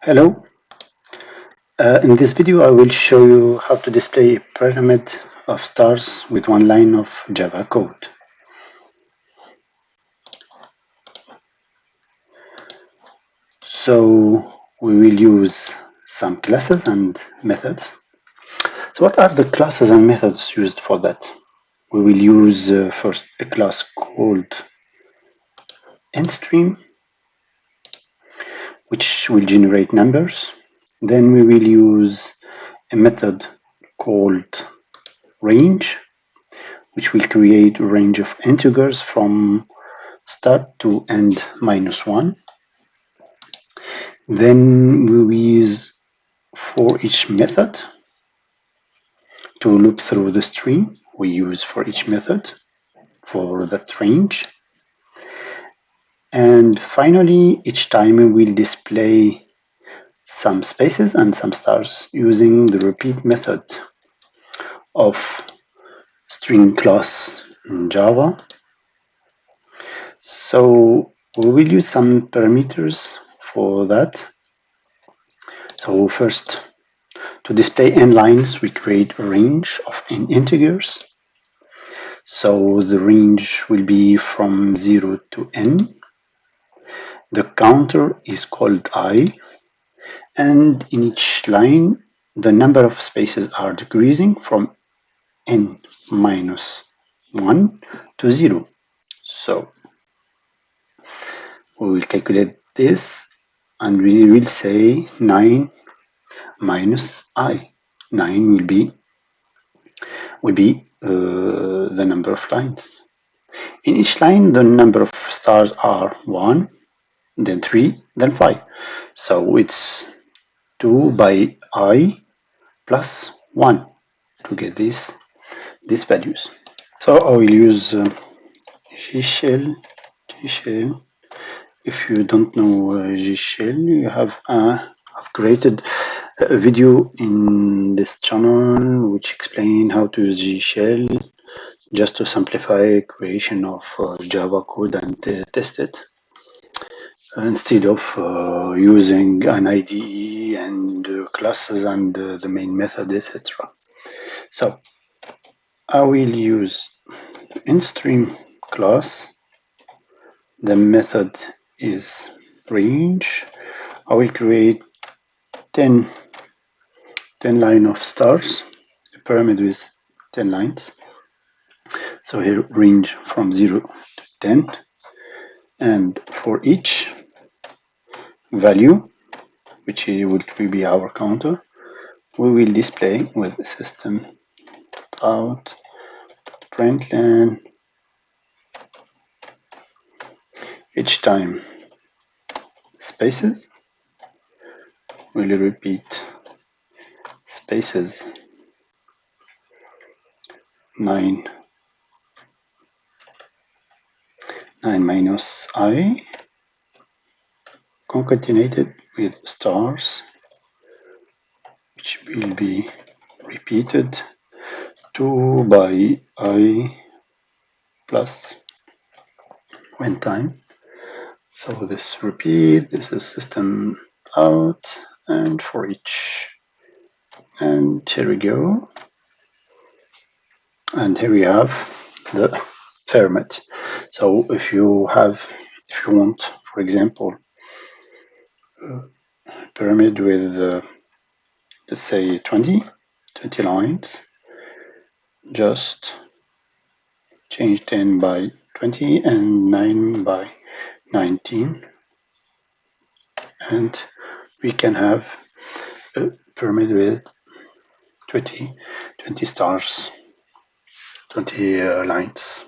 Hello. In this video, I will show you how to display a pyramid of stars with one line of Java code. So we will use some classes and methods. So what are the classes and methods used for that? We will use first a class called endStream, which will generate numbers. Then we will use a method called range, which will create a range of integers from start to end -1. Then we will use for each method to loop through the string we use for each method for that range. And finally, each time we will display some spaces and some stars using the repeat method of string class in Java. So we will use some parameters for that. So first, to display n lines, we create a range of n integers. So the range will be from 0 to n. The counter is called I, and in each line, the number of spaces are decreasing from n minus 1 to 0. So we will calculate this, and we will say 9 minus I. 9 will be the number of lines. In each line, the number of stars are 1, then 3, then 5. So it's 2 by I plus 1 to get these values. So I will use G-Shell. If you don't know G-Shell, you have I've created a video in this channel which explain how to use G-Shell just to simplify creation of Java code and test it instead of using an IDE and classes and the main method, etc. So I will use endStream class. The method is range. I will create 10 line of stars, a pyramid with 10 lines. So here range from 0 to 10, and for each value, which will be our counter, we will display with system.out.println each time spaces will repeat spaces 9 minus I concatenated with stars, which will be repeated 2 by I plus 1 time. So this repeat, this is system out, and for each. And here we go. And here we have the pyramid. So if you want, for example, a pyramid with let's say 20 lines, just change 10 by 20 and 9 by 19, and we can have a pyramid with 20 stars, 20 lines.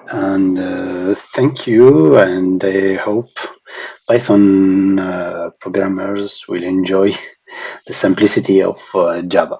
And thank you, and I hope Python programmers will enjoy the simplicity of Java.